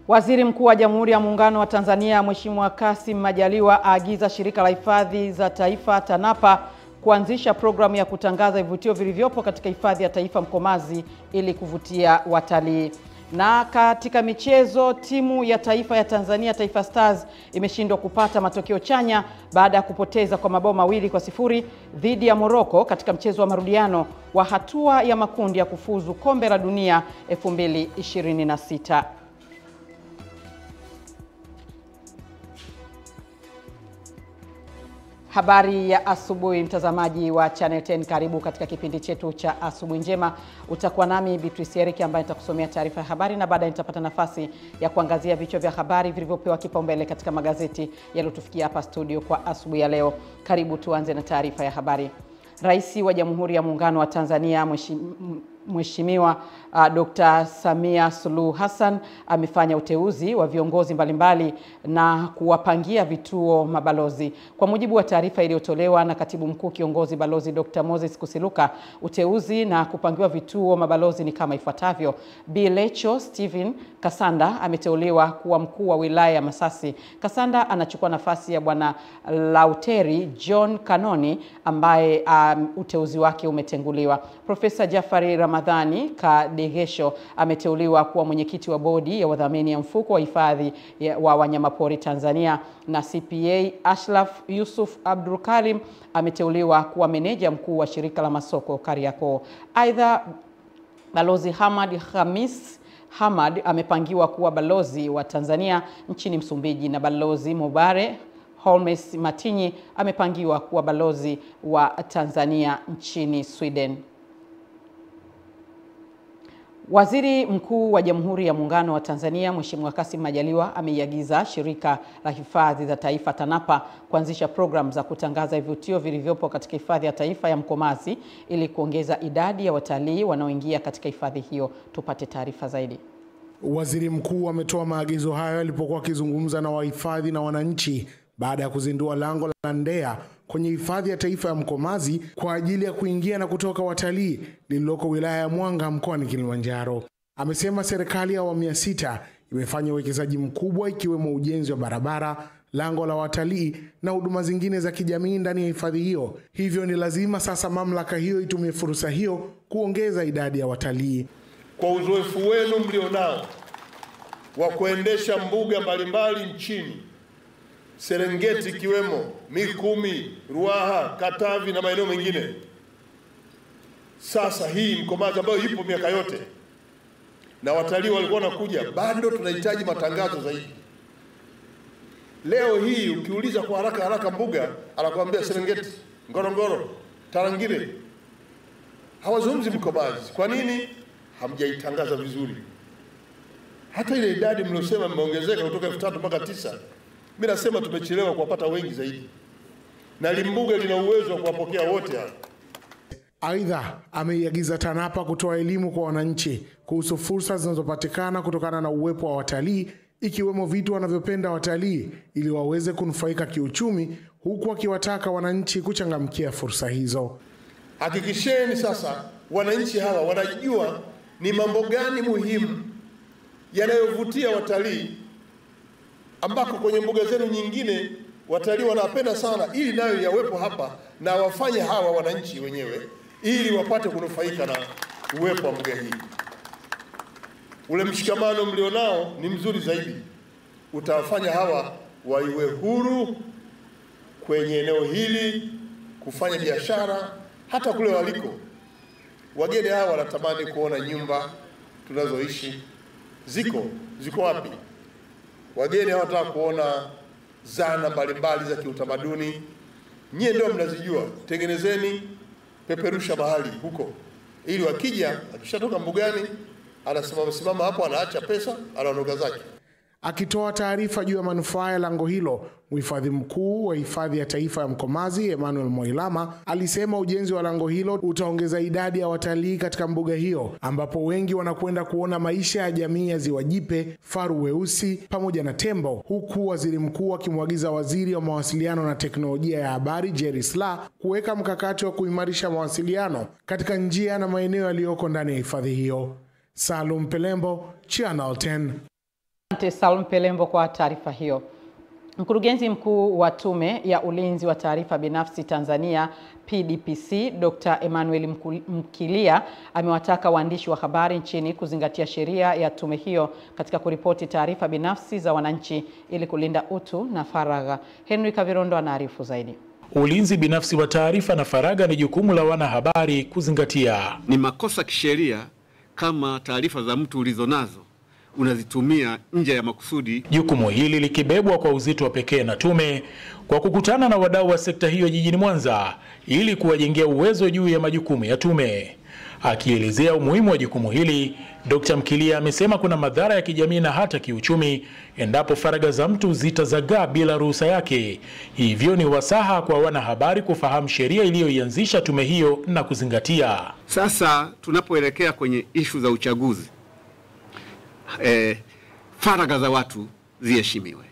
Waziri Mkuu wa Jamhuri ya Muungano wa Tanzania Mheshimiwa Kassim Majaliwa aagiza Shirika la Hifadhi za Taifa TANAPA kuanzisha programu ya kutangaza vivutio vilivyopo katika Hifadhi ya Taifa Mkomazi ili kuvutia watalii. Na katika michezo, timu ya taifa ya Tanzania Taifa Stars imeshindwa kupata matokeo chanya baada ya kupoteza kwa mabao 2-0 dhidi ya Morocco katika mchezo wa marudiano wa hatua ya makundi ya kufuzu Kombe la Dunia 2026. Habari ya asubuhi, mtazamaji wa Channel 10, karibu katika kipindi chetu cha asubuhi njema. Utakuwa nami Beatrice Eric ambaye nitakusomea taarifa ya habari na baadaye nitapata nafasi ya kuangazia vichwa vya habari vilivyopewa kipaumbele katika magazeti yaliyotufikia hapa studio kwa asubuhi ya leo. Karibu tuanze na taarifa ya habari. Rais wa Jamhuri ya Muungano wa Tanzania Mheshimiwa Dr. Samia Suluhu Hassan amefanya uteuzi wa viongozi mbalimbali na kuwapangia vituo mabalozi. Kwa mujibu wa taarifa iliyotolewa na Katibu Mkuu Kiongozi Balozi Dr. Moses Kusiluka, uteuzi na kupangiwa vituo mabalozi ni kama ifuatavyo. Bilecho Steven Kasanda ameteuliwa kuwa mkuu wa wilaya ya Masasi. Kasanda anachukua nafasi ya Bwana Lauteri John Kanoni ambaye uteuzi wake umetenguliwa. Profesa Jafari Ramadhani Kadegesho ameteuliwa kuwa mwenyekiti wa bodi ya wadhamini ya mfuko wa hifadhi wa wanyamapori Tanzania, na CPA Ashraf Yusuf Abdul Karim ameteuliwa kuwa meneja mkuu wa shirika la masoko Kariakoo. Aidha, Balozi Hamad Khamis Hamad amepangiwa kuwa balozi wa Tanzania nchini Msumbiji, na Balozi Mubare Holmes Matinyi amepangiwa kuwa balozi wa Tanzania nchini Sweden. Waziri Mkuu wa Jamhuri ya Muungano wa Tanzania Mheshimiwa Kassim Majaliwa ameiagiza Shirika la Hifadhi za Taifa TANAPA kuanzisha programu za kutangaza vivutio vilivyopo katika Hifadhi ya Taifa ya Mkomazi ili kuongeza idadi ya watalii wanaoingia katika hifadhi hiyo. Tupate taarifa zaidi. Waziri Mkuu ametoa maagizo hayo alipokuwa akizungumza na wahifadhi na wananchi baada ya kuzindua lango la Ndea kwenye Hifadhi ya Taifa ya Mkomazi kwa ajili ya kuingia na kutoka watalii lililoko wilaya ya Mwanga mkoani Kilimanjaro. Amesema serikali ya awamu ya 6 imefanya uwekezaji mkubwa ikiwemo ujenzi wa barabara, lango la watalii na huduma zingine za kijamii ndani ya hifadhi hiyo. Hivyo ni lazima sasa mamlaka hiyo itumie fursa hiyo kuongeza idadi ya watalii. Kwa uzoefu wenu mlionao wa kuendesha mbuga mbalimbali nchini, Serengeti ikiwemo, Mikumi, Ruaha, Katavi na maeneo mengine, sasa hii Mkomazi ambayo ipo miaka yote na watalii walikuwa wanakuja, bado tunahitaji matangazo zaidi. Leo hii ukiuliza kwa haraka mbuga, anakuambia Serengeti, Ngorongoro, Tarangire, hawazungumzi Mkomazi. Kwa nini? Hamjaitangaza vizuri. Hata ile idadi mliosema mmeongezeka kutoka 3,000 mpaka 9,000, mimi nasema tumechelewa kuwapata wengi zaidi, na limbuga lina uwezo wa kuwapokea wote hao. Aidha, ameiagiza TANAPA kutoa elimu kwa wananchi kuhusu fursa zinazopatikana kutokana na uwepo wa watalii, ikiwemo vitu wanavyopenda watalii ili waweze kunufaika kiuchumi, huku akiwataka wananchi kuchangamkia fursa hizo. Hakikisheni sasa wananchi hawa wanajua ni mambo gani muhimu yanayovutia watalii, ambako kwenye mbuga zenu nyingine watalii wanapenda sana, ili nayo yawepo hapa na wafanye hawa wananchi wenyewe ili wapate kunufaika na uwepo wa mbuga hii. Ule mshikamano mlionao ni mzuri zaidi, utawafanya hawa waiwe huru kwenye eneo hili kufanya biashara. Hata kule waliko wageni hawa wanatamani kuona nyumba tunazoishi ziko wapi. Wageni hawataka kuona zana mbalimbali za kiutamaduni. Nyie ndio mnazijua, tengenezeni, peperusha mahali huko, ili wakija, akishatoka mbugani anasimama hapo, anaacha pesa, anaondoka zake. Akitoa taarifa juu ya manufaa ya lango hilo, mhifadhi mkuu wa Hifadhi ya Taifa ya Mkomazi Emmanuel Moilama alisema ujenzi wa lango hilo utaongeza idadi ya watalii katika mbuga hiyo, ambapo wengi wanakwenda kuona maisha ya jamii ya Ziwa Jipe, faru weusi pamoja na tembo, huku waziri mkuu akimwagiza waziri wa mawasiliano na teknolojia ya habari Jerry Silaa kuweka mkakati wa kuimarisha mawasiliano katika njia na maeneo yaliyoko ndani ya hifadhi hiyo. Salum Pelembo, Channel 10. Asante Salum Pelembo kwa taarifa hiyo. Mkurugenzi mkuu wa Tume ya Ulinzi wa Taarifa Binafsi Tanzania PDPC Dr. Emmanuel Mkilia amewataka waandishi wa habari nchini kuzingatia sheria ya tume hiyo katika kuripoti taarifa binafsi za wananchi ili kulinda utu na faragha. Henry Kavirondo anaarifu zaidi. Ulinzi binafsi wa taarifa na faragha ni jukumu la wanahabari kuzingatia. Ni makosa kisheria kama taarifa za mtu ulizonazo unazitumia nje ya makusudi. Jukumu hili likibebwa kwa uzito wa pekee na tume kwa kukutana na wadau wa sekta hiyo jijini Mwanza ili kuwajengea uwezo juu ya majukumu ya tume. Akielezea umuhimu wa jukumu hili, Dr. Mkilia amesema kuna madhara ya kijamii na hata kiuchumi endapo faragha za mtu zitazagaa bila ruhusa yake. Hivyo ni wasaha kwa wanahabari kufahamu sheria iliyoianzisha tume hiyo na kuzingatia. Sasa tunapoelekea kwenye ishu za uchaguzi, faragha za watu ziheshimiwe.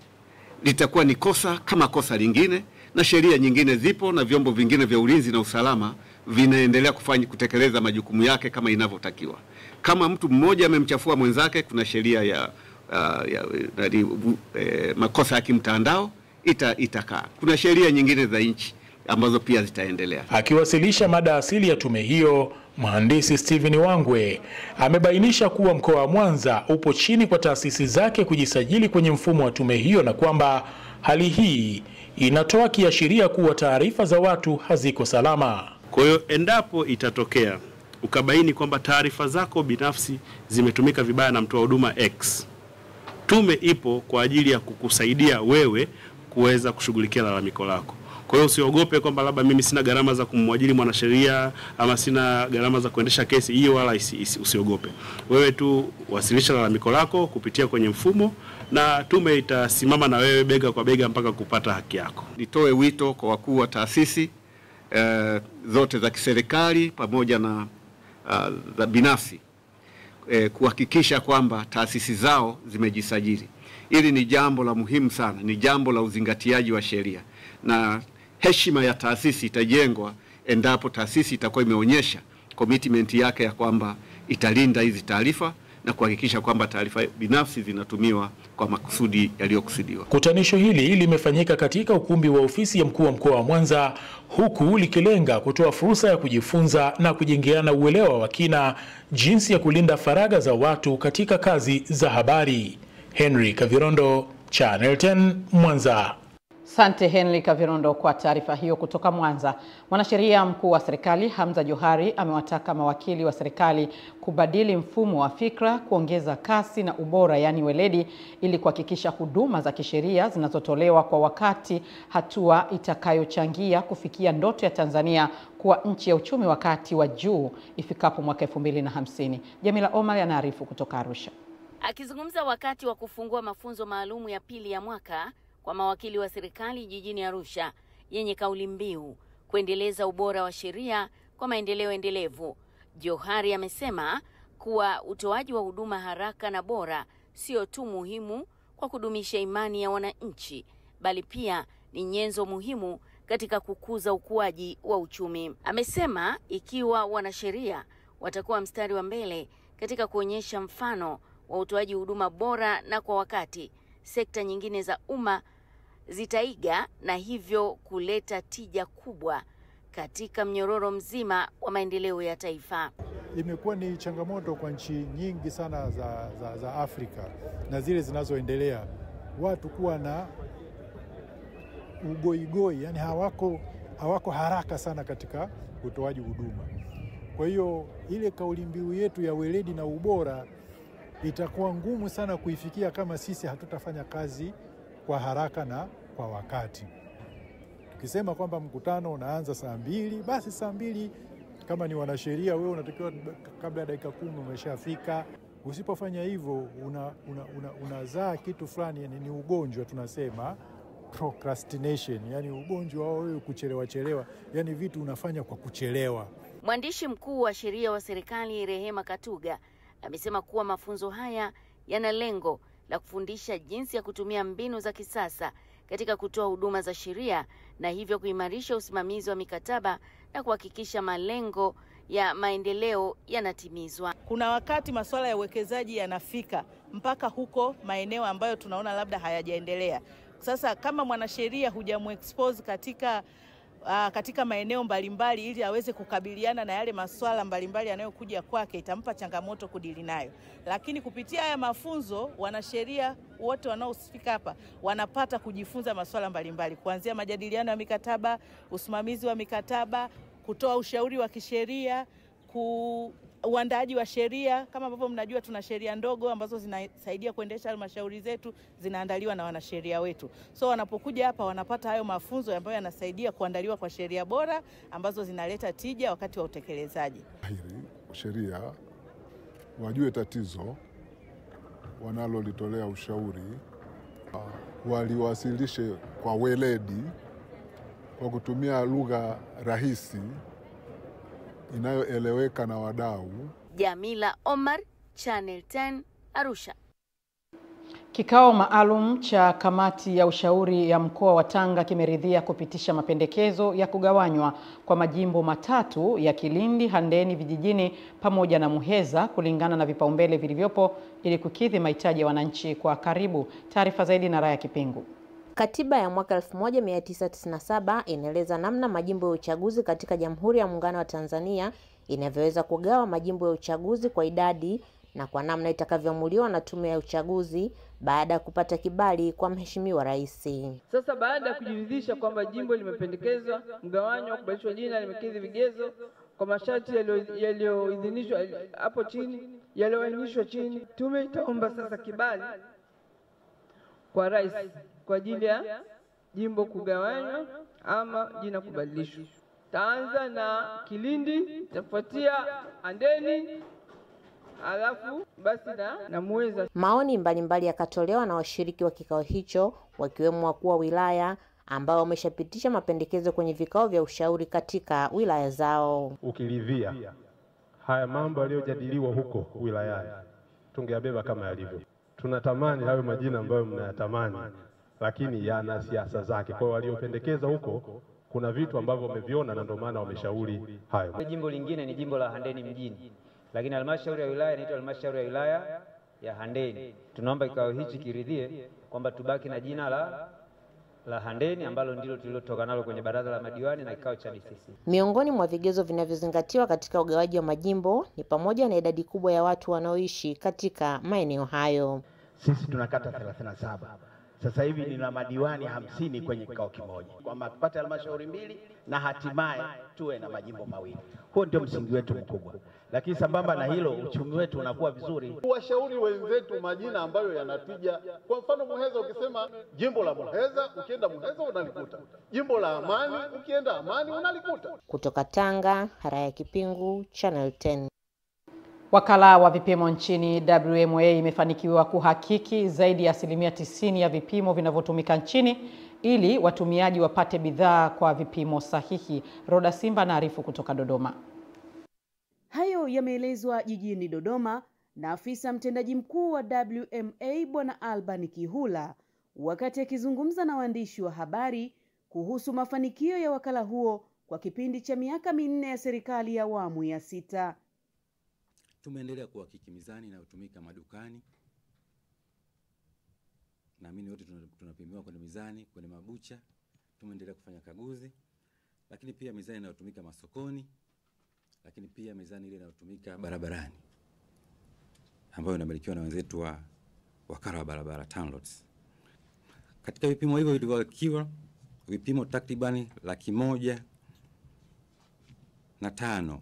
Litakuwa ni kosa kama kosa lingine, na sheria nyingine zipo na vyombo vingine vya ulinzi na usalama vinaendelea kutekeleza majukumu yake kama inavyotakiwa. Kama mtu mmoja amemchafua mwenzake, kuna sheria ya makosa ya kimtandao itakaa. Kuna sheria nyingine za nchi ambazo pia zitaendelea. Akiwasilisha mada asili ya tume hiyo, Mhandisi Steven Wangwe amebainisha kuwa mkoa wa Mwanza upo chini kwa taasisi zake kujisajili kwenye mfumo wa tume hiyo na kwamba hali hii inatoa kiashiria kuwa taarifa za watu haziko salama. Kwa hiyo endapo itatokea ukabaini kwamba taarifa zako binafsi zimetumika vibaya na mtoa huduma X, tume ipo kwa ajili ya kukusaidia wewe kuweza kushughulikia lalamiko lako. Kwa hiyo usiogope kwamba labda mimi sina gharama za kumwajiri mwanasheria ama sina gharama za kuendesha kesi hiyo, wala usiogope. Wewe tu wasilisha lalamiko lako kupitia kwenye mfumo na tume itasimama na wewe bega kwa bega mpaka kupata haki yako. Nitoe wito kwa wakuu wa taasisi zote za kiserikali pamoja na za binafsi kuhakikisha kwamba taasisi zao zimejisajili. Hili ni jambo la muhimu sana, ni jambo la uzingatiaji wa sheria, na heshima ya taasisi itajengwa endapo taasisi itakuwa imeonyesha commitment yake ya kwamba italinda hizi taarifa na kuhakikisha kwamba taarifa binafsi zinatumiwa kwa makusudi yaliyokusudiwa. Kutanisho hili limefanyika katika ukumbi wa ofisi ya mkuu wa mkoa wa Mwanza, huku likilenga kutoa fursa ya kujifunza na kujengeana uelewa wa kina jinsi ya kulinda faragha za watu katika kazi za habari. Henry Kavirondo, Channel 10, Mwanza. Asante Henry Kavirondo kwa taarifa hiyo kutoka Mwanza. Mwanasheria mkuu wa serikali Hamza Johari amewataka mawakili wa serikali kubadili mfumo wa fikra, kuongeza kasi na ubora, yani weledi, ili kuhakikisha huduma za kisheria zinazotolewa kwa wakati, hatua itakayochangia kufikia ndoto ya Tanzania kuwa nchi ya uchumi wa kati wa juu ifikapo mwaka 2050. Jamila Omar anaarifu kutoka Arusha. Akizungumza wakati wa kufungua mafunzo maalumu ya pili ya mwaka kwa mawakili wa serikali jijini Arusha yenye kauli mbiu kuendeleza ubora wa sheria kwa maendeleo endelevu, Johari amesema kuwa utoaji wa huduma haraka na bora sio tu muhimu kwa kudumisha imani ya wananchi, bali pia ni nyenzo muhimu katika kukuza ukuaji wa uchumi. Amesema ikiwa wanasheria watakuwa mstari wa mbele katika kuonyesha mfano wa utoaji huduma bora na kwa wakati, sekta nyingine za umma zitaiga na hivyo kuleta tija kubwa katika mnyororo mzima wa maendeleo ya taifa. Imekuwa ni changamoto kwa nchi nyingi sana za Afrika na zile zinazoendelea, watu kuwa na ugoigoi, yani hawako haraka sana katika utoaji huduma. Kwa hiyo ile kauli mbiu yetu ya weledi na ubora itakuwa ngumu sana kuifikia kama sisi hatutafanya kazi kwa haraka na kwa wakati. Tukisema kwamba mkutano unaanza saa 2, basi saa 2 kama ni wanasheria wewe unatakiwa kabla ya dakika 10 umeshafika. Usipofanya hivyo unazaa kitu fulani, yani ni ugonjwa tunasema procrastination, yani ugonjwa wa wewe kuchelewa, yani vitu unafanya kwa kuchelewa. Mwandishi mkuu wa sheria wa serikali Rehema Katuga amesema kuwa mafunzo haya yana lengo la kufundisha jinsi ya kutumia mbinu za kisasa katika kutoa huduma za sheria na hivyo kuimarisha usimamizi wa mikataba na kuhakikisha malengo ya maendeleo yanatimizwa. Kuna wakati masuala ya uwekezaji yanafika mpaka huko maeneo ambayo tunaona labda hayajaendelea. Sasa kama mwanasheria hujamuexpose katika maeneo mbalimbali ili aweze kukabiliana na yale masuala mbalimbali yanayokuja kwake, itampa changamoto kudili nayo. Lakini kupitia haya mafunzo, wanasheria wote wanaohusika hapa wanapata kujifunza masuala mbalimbali, kuanzia majadiliano ya mikataba, usimamizi wa mikataba, kutoa ushauri wa kisheria, uandaaji wa sheria. Kama ambavyo mnajua, tuna sheria ndogo ambazo zinasaidia kuendesha halmashauri zetu, zinaandaliwa na wanasheria wetu. So wanapokuja hapa wanapata hayo mafunzo ambayo yanasaidia kuandaliwa kwa sheria bora ambazo zinaleta tija wakati wa utekelezaji. Sheria wajue tatizo, wanalolitolea ushauri waliwasilishe kwa weledi, kwa kutumia lugha rahisi inayoeleweka na wadau. Jamila Omar, Channel 10, Arusha. Kikao maalum cha kamati ya ushauri ya mkoa wa Tanga kimeridhia kupitisha mapendekezo ya kugawanywa kwa majimbo matatu ya Kilindi, Handeni vijijini pamoja na Muheza kulingana na vipaumbele vilivyopo ili kukidhi mahitaji ya wananchi kwa karibu. Taarifa zaidi na Raya Kipingu. Katiba ya mwaka 1997 inaeleza namna majimbo ya uchaguzi katika Jamhuri ya Muungano wa Tanzania inavyoweza kugawa majimbo ya uchaguzi kwa idadi na kwa namna itakavyoamuliwa na Tume ya Uchaguzi baada ya kupata kibali kwa Mheshimiwa Rais. Sasa baada ya kujiridhisha kwamba jimbo limependekezwa mgawanyo kubadilishwa jina, limekidhi vigezo kwa masharti yaliyoidhinishwa hapo chini, yaliyoainishwa chini, tume itaomba sasa kibali kwa Rais kwa ajili ya jimbo kugawanywa ama jina kubadilishwa. Taanza na Kilindi, tafuatia Handeni, alafu basi na Muheza. Maoni mbalimbali yakatolewa na washiriki wa kikao hicho, wakiwemo wakuu wa wilaya ambao wameshapitisha mapendekezo kwenye vikao vya ushauri katika wilaya zao. Ukiridhia haya mambo yaliyojadiliwa huko wilayani, tungeyabeba kama yalivyo. Tunatamani hayo majina ambayo mnayatamani, lakini yana siasa zake. Kwa waliopendekeza huko kuna vitu ambavyo wameviona na ndio maana wameshauri hayo. Jimbo lingine ni jimbo la Handeni mjini, lakini halmashauri ya wilaya inaitwa halmashauri ya wilaya ya Handeni. Tunaomba kikao hichi kiridhie kwamba tubaki na jina la Handeni ambalo ndilo tulilotoka nalo kwenye baraza la madiwani na kikao cha DCC. Miongoni mwa vigezo vinavyozingatiwa katika ugawaji wa majimbo ni pamoja na idadi kubwa ya watu wanaoishi katika maeneo hayo. Sisi tunakata 37. Sasa hivi nina madiwani 50 kwenye kikao kimoja, kwamba tupate halmashauri 2 na hatimaye tuwe na majimbo mawili. Huo ndio msingi wetu mkubwa. Lakini sambamba na hilo, uchumi wetu unakuwa vizuri. Washauri wenzetu majina ambayo yanatija. Kwa mfano Muheza, ukisema jimbo la Muheza, ukienda Muheza unalikuta. Jimbo la Amani, ukienda Amani unalikuta. Kutoka Tanga, Raya Kipingu, Channel 10. Wakala wa vipimo nchini WMA imefanikiwa kuhakiki zaidi ya 90% ya vipimo vinavyotumika nchini ili watumiaji wapate bidhaa kwa vipimo sahihi. Roda Simba naarifu kutoka Dodoma. Hayo yameelezwa jijini Dodoma na afisa mtendaji mkuu wa WMA Bwana Alban Kihula wakati akizungumza na waandishi wa habari kuhusu mafanikio ya wakala huo kwa kipindi cha miaka 4 ya serikali ya awamu ya 6. Tumeendelea kuhakiki mizani inayotumika madukani. Naamini wote tunapimiwa kwenye mizani, kwenye mabucha. Tumeendelea kufanya kaguzi. Lakini pia mizani inayotumika masokoni. Lakini pia mizani ile inayotumika barabarani, ambayo inamilikiwa na wenzetu wa wakala wa barabara TANROADS. Katika vipimo hivyo vilivyohakikiwa, vipimo takribani 105,000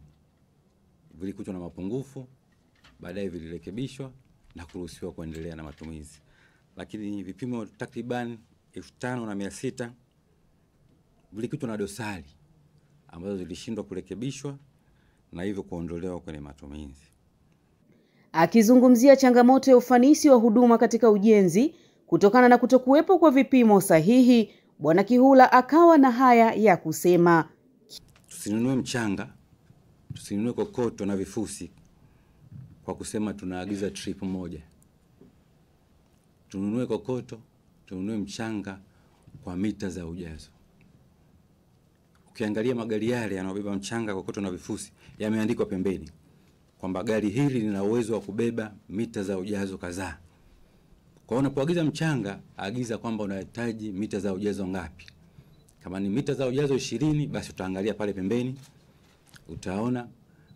vilikutwa na mapungufu, baadaye vilirekebishwa na kuruhusiwa kuendelea na matumizi. Lakini vipimo takriban 5,600 vilikutwa na dosari ambazo zilishindwa kurekebishwa na hivyo kuondolewa kwenye matumizi. Akizungumzia changamoto ya ufanisi wa huduma katika ujenzi kutokana na kutokuwepo kwa vipimo sahihi, Bwana Kihula akawa na haya ya kusema. Tusinunue mchanga, tusinunue kokoto na vifusi kwa kusema tunaagiza trip moja. Tununue kokoto, tununue mchanga kwa mita za ujazo. ukiangalia magari yale yanayobeba mchanga, kokoto na vifusi yameandikwa pembeni kwamba gari hili lina uwezo wa kubeba mita za ujazo kadhaa. Kwa unapoagiza mchanga, agiza kwamba unahitaji mita za ujazo ngapi. Kama ni mita za ujazo 20, basi utaangalia pale pembeni, utaona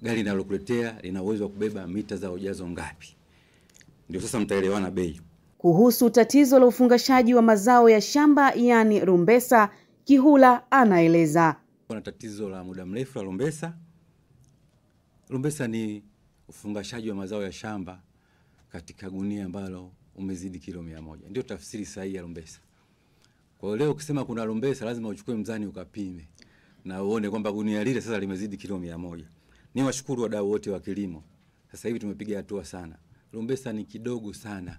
gari linalokuletea lina uwezo wa kubeba mita za ujazo ngapi. Ndio sasa mtaelewana bei. Kuhusu tatizo la ufungashaji wa mazao ya shamba yani rumbesa, Kihula anaeleza. Kuna tatizo la muda mrefu la rumbesa. Rumbesa ni ufungashaji wa mazao ya shamba katika gunia ambalo umezidi kilo 100. Ndio tafsiri sahihi ya rumbesa. Kwa hiyo leo ukisema kuna rumbesa, lazima uchukue mzani ukapime na uone kwamba gunia lile sasa limezidi kilo 100. Ni washukuru wadau wote wa kilimo. Sasa hivi tumepiga hatua sana. Rumbesa ni kidogo sana.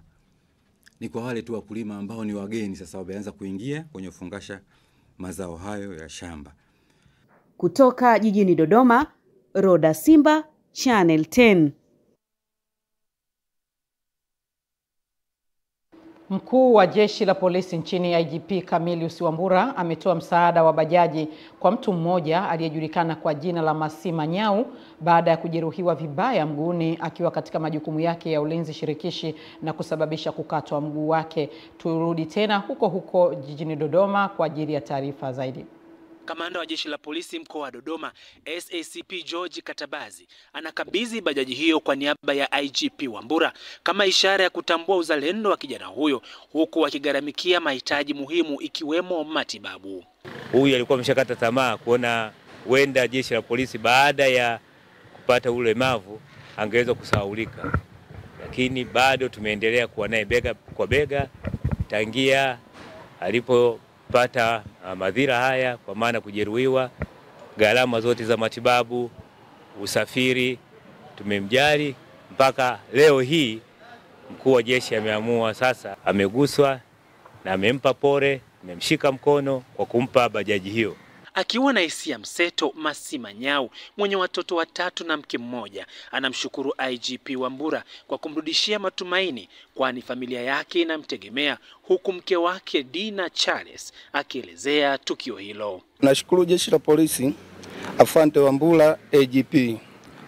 Ni kwa wale tu wakulima ambao ni wageni sasa wameanza kuingia kwenye ufungasha mazao hayo ya shamba. Kutoka jijini Dodoma, Roda Simba, Channel 10. Mkuu wa jeshi la polisi nchini IGP Camillus Wambura ametoa msaada wa bajaji kwa mtu mmoja aliyejulikana kwa jina la Masima Nyau baada ya kujeruhiwa vibaya mguuni akiwa katika majukumu yake ya ulinzi shirikishi na kusababisha kukatwa mguu wake. Turudi tena huko jijini Dodoma kwa ajili ya taarifa zaidi. Kamanda wa jeshi la polisi mkoa wa Dodoma, SACP George Katabazi, anakabidhi bajaji hiyo kwa niaba ya IGP Wambura kama ishara ya kutambua uzalendo wa kijana huyo, huku akigharamikia mahitaji muhimu ikiwemo matibabu. Huyu alikuwa ameshakata tamaa kuona wenda jeshi la polisi baada ya kupata ulemavu angeweza kusahaulika, lakini bado tumeendelea kuwa naye bega kwa bega tangia alipopata madhira haya, kwa maana kujeruhiwa, gharama zote za matibabu, usafiri, tumemjali mpaka leo hii. Mkuu wa jeshi ameamua sasa, ameguswa na amempa pole, amemshika mkono kwa kumpa bajaji hiyo. Akiwa na hisia mseto, Masima Nyau mwenye watoto 3 na mke mmoja anamshukuru IGP Wambura kwa kumrudishia matumaini, kwani familia yake inamtegemea, huku mke wake Dina Charles akielezea tukio hilo. Nashukuru jeshi la polisi, afande Wambura IGP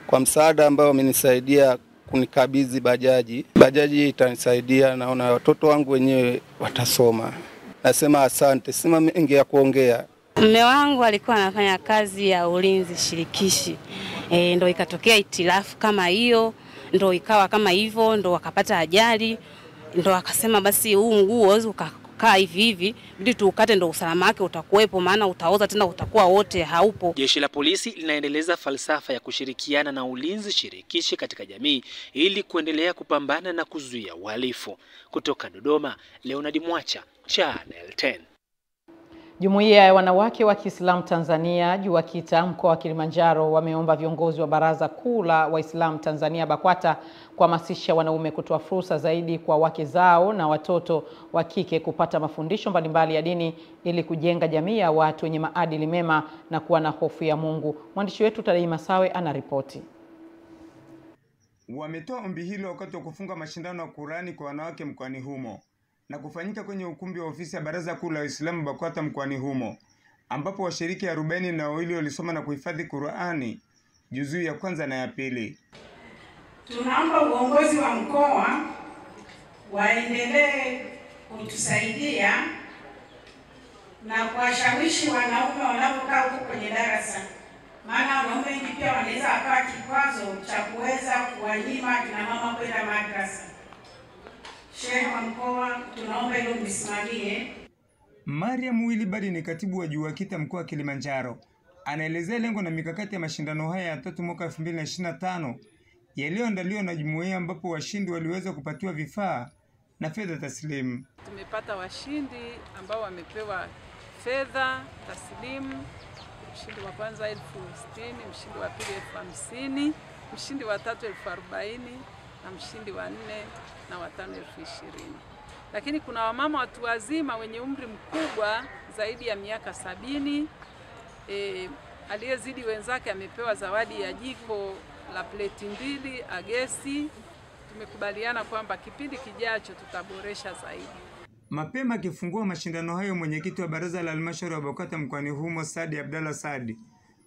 kwa msaada ambao wamenisaidia kunikabidhi bajaji. Bajaji itanisaidia, naona watoto wangu wenyewe watasoma. Nasema asante, sima mengi ya kuongea. Mume wangu alikuwa anafanya kazi ya ulinzi shirikishi. Ndo ikatokea itilafu kama hiyo, ndo ikawa kama hivyo, ndo akapata ajali, ndo akasema basi huu mguu uweze ukakaa hivi, bidi tuukate ndo usalama wake utakuwepo, maana utaoza tena utakuwa wote haupo. Jeshi la polisi linaendeleza falsafa ya kushirikiana na ulinzi shirikishi katika jamii ili kuendelea kupambana na kuzuia uhalifu. Kutoka Dodoma, Leonard Mwacha, Channel 10. Jumuiya ya wanawake wa Kiislamu Tanzania JUWAKITA mkoa wa Kilimanjaro wameomba viongozi wa Baraza Kuu la Waislamu Tanzania BAKWATA kuhamasisha wanaume kutoa fursa zaidi kwa wake zao na watoto wa kike kupata mafundisho mbalimbali ya dini ili kujenga jamii ya watu wenye maadili mema na kuwa na hofu ya Mungu. Mwandishi wetu Tadei Masawe anaripoti. Wametoa ombi hilo wakati wa kufunga mashindano ya Qur'ani kwa wanawake mkoani humo na kufanyika kwenye ukumbi wa ofisi ya Baraza Kuu la Waislamu BAKWATA mkoani humo, ambapo washiriki 42 walisoma na kuhifadhi Qur'ani juzuu ya kwanza na ya pili. Tunaomba uongozi wa mkoa waendelee kutusaidia na kuwashawishi wanaume wanapokaa huko kwenye darasa, maana wanaume wengi pia wanaweza wakawa kikwazo cha kuweza kuwanyima kina mama kwenda madrasa. Shehe wa mkoa, tunaomba hilo msimamie. Mariam Wilibadi ni katibu wa JUWAKITA mkoa wa Kilimanjaro. Anaelezea lengo na mikakati ya mashindano haya ya 3 mwaka 2025 yaliyoandaliwa na jumuiya, ambapo washindi waliweza kupatiwa vifaa na fedha taslimu. Tumepata washindi ambao wamepewa fedha taslimu. Mshindi wa kwanza 60,000, mshindi wa pili 50,000, mshindi wa tatu 40,000 na mshindi wa 4 na wa 5 20,000. Lakini kuna wamama watu wazima wenye umri mkubwa zaidi ya miaka 70. Aliyezidi wenzake amepewa zawadi ya jiko la pleti 2 agesi. Tumekubaliana kwamba kipindi kijacho tutaboresha zaidi. Mapema akifungua mashindano hayo, mwenyekiti wa baraza la halmashauri ya BAKWATA mkoani humo Saadi Abdalla Saadi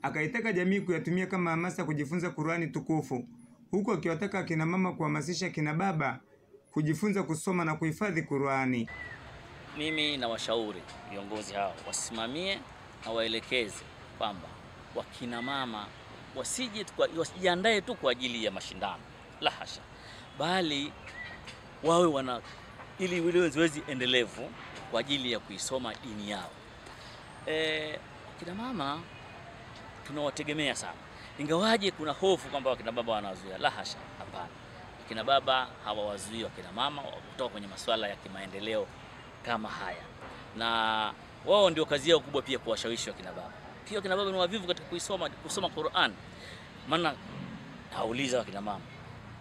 akaitaka jamii kuyatumia kama hamasa kujifunza Qur'ani tukufu, huku akiwataka akina mama kuhamasisha kina baba kujifunza kusoma na kuhifadhi Qur'ani. Mimi na washauri viongozi hao wasimamie na waelekeze kwamba wakina mama wasijiandae tu kwa ajili ya mashindano, la hasha, bali wawe ili wile zoezi endelevu kwa ajili ya kuisoma dini yao. Kina mama tunawategemea sana, ingawaje kuna hofu kwamba wakina baba wanawazuia, la hasha, hapana. Kina baba hawawazuii wakina mama kutoka kwenye masuala ya kimaendeleo kama haya, na wao ndio kazi yao kubwa pia kuwashawishi wakina baba. Pia wakina baba ni wavivu katika kusoma Qur'an. Maana nauliza wakina mama,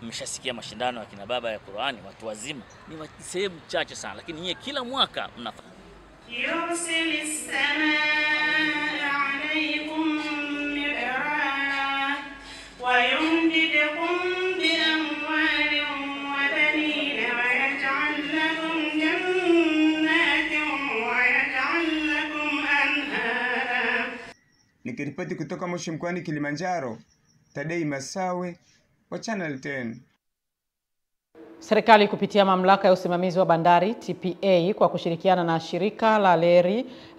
mmeshasikia mashindano ya kina baba ya Qur'ani watu wazima? Ni sehemu chache sana, lakini nyie kila mwaka mnafanya. Yursilis samaa alaykum midrara wa yumdidukum bi amwalin wa banina wa yaj'al lakum jannatin wa yaj'al lakum anhara. Nikiripoti kutoka Moshi mkoani Kilimanjaro, Tadei Masawe wa Channel 10. Serikali kupitia mamlaka ya usimamizi wa bandari TPA kwa kushirikiana na shirika la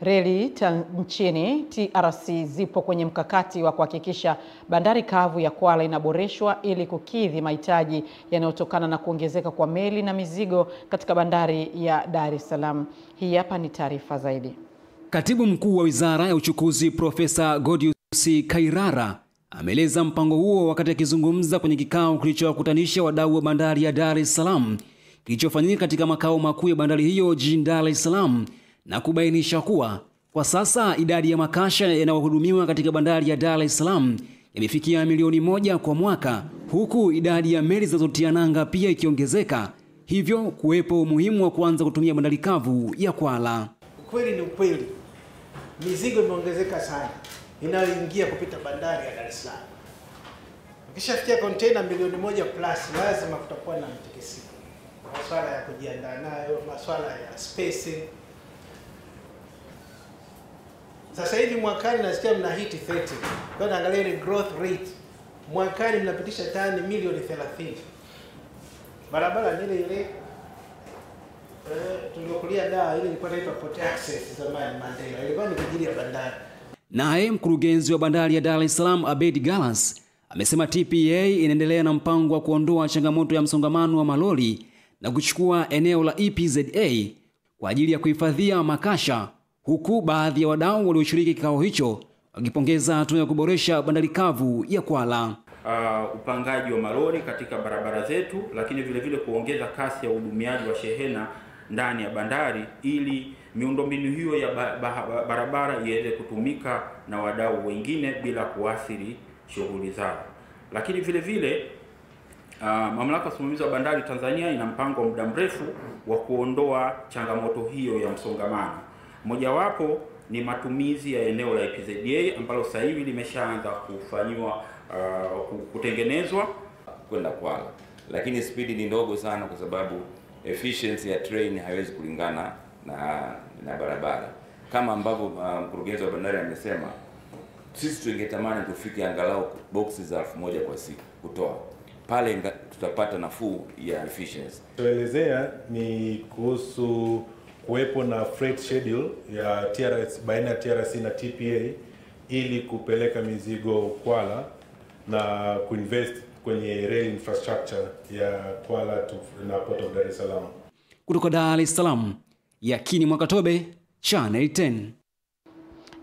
reli nchini TRC zipo kwenye mkakati wa kuhakikisha bandari kavu ya Kwala inaboreshwa ili kukidhi mahitaji yanayotokana na kuongezeka kwa meli na mizigo katika bandari ya Dar es Salaam. Hii hapa ni taarifa zaidi. Katibu Mkuu wa Wizara ya Uchukuzi Profesa Godius Kairara ameeleza mpango huo wakati akizungumza kwenye kikao kilichowakutanisha wadau wa bandari ya Dar es Salaam kilichofanyika katika makao makuu ya bandari hiyo jijini Dar es Salaam, na kubainisha kuwa kwa sasa idadi ya makasha yanayohudumiwa katika bandari ya Dar es Salaam yamefikia milioni 1 kwa mwaka, huku idadi ya meli zinazotia nanga pia ikiongezeka, hivyo kuwepo umuhimu wa kuanza kutumia bandari kavu ya Kwala. Ukweli ni ukweli, mizigo imeongezeka sana inayoingia kupita bandari ya Dar es Salaam. Ukishafikia container milioni 1 plus, lazima kutakuwa na mtikisiko. Masuala ya kujiandaa nayo, masuala ya spacing. Sasa hivi mwakani nasikia mna hit 30. Kwa hiyo angalia ile growth rate. Mwakani mnapitisha tani milioni 30. Barabara ni ile tuliokulia dawa ile ilikuwa inaitwa Port Access zamani Mandela. Ilikuwa ni kwa ajili ya bandari. Naye mkurugenzi wa bandari ya Dar es Salaam Abed Gallas amesema TPA inaendelea na mpango wa kuondoa changamoto ya msongamano wa malori na kuchukua eneo la EPZA kwa ajili ya kuhifadhia makasha, huku baadhi ya wadau walioshiriki kikao hicho wakipongeza hatua ya kuboresha bandari kavu ya Kwala. Upangaji wa malori katika barabara zetu, lakini vile vile kuongeza kasi ya uhudumiaji wa shehena ndani ya bandari ili miundombinu hiyo ya barabara iweze kutumika na wadau wengine bila kuathiri shughuli zao. Lakini vile vile mamlaka ya usimamizi wa bandari Tanzania ina mpango wa muda mrefu wa kuondoa changamoto hiyo ya msongamano. Mojawapo ni matumizi ya eneo la EPZA ambalo sasa hivi limeshaanza kufanywa kutengenezwa kwenda Kwala, lakini spidi ni ndogo sana kwa sababu efficiency ya train haiwezi kulingana na barabara. Kama ambavyo mkurugenzi wa bandari amesema, sisi tungetamani tufike angalau boxes 1000 kwa siku kutoa. Pale tutapata nafuu ya efficiency. Tuelezea ni kuhusu kuwepo na freight schedule ya TRC baina ya TRC na TPA ili kupeleka mizigo Kwala na kuinvest kwenye rail infrastructure ya Kwala na Port of Dar es Salaam. Kutoka Dar es Salaam, Yakini Mwakatobe, Channel 10.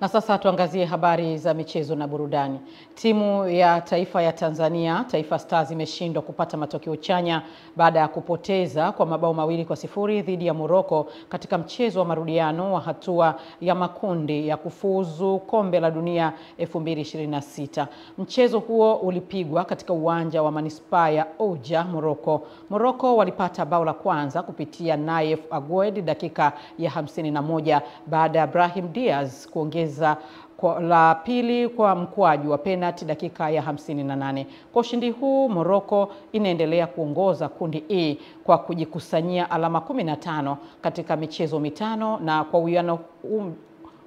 Na sasa tuangazie habari za michezo na burudani. Timu ya taifa ya Tanzania, Taifa Stars, imeshindwa kupata matokeo chanya baada ya kupoteza kwa mabao 2-0 dhidi ya Morocco katika mchezo wa marudiano wa hatua ya makundi ya kufuzu Kombe la Dunia 2026. Mchezo huo ulipigwa katika uwanja wa Manispaa ya Oujda, Morocco. Morocco walipata bao la kwanza kupitia Naif Agued dakika ya 51 baada ya Brahim Diaz kuongeza kuongeza la pili kwa mkwaju wa penalti dakika ya 58. Kwa ushindi huu, Morocco inaendelea kuongoza kundi E kwa kujikusanyia alama 15 katika michezo mitano, na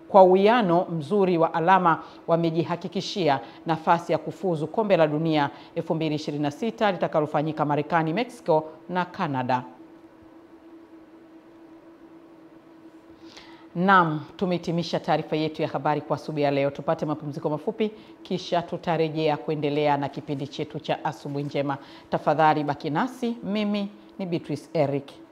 kwa uwiano mzuri wa alama wamejihakikishia nafasi ya kufuzu kombe la dunia 2026 litakalofanyika Marekani, Mexico na Canada. Naam, tumehitimisha taarifa yetu ya habari kwa asubuhi ya leo. Tupate mapumziko mafupi, kisha tutarejea kuendelea na kipindi chetu cha Asubuhi Njema. Tafadhali baki nasi. Mimi ni Beatrice Eric.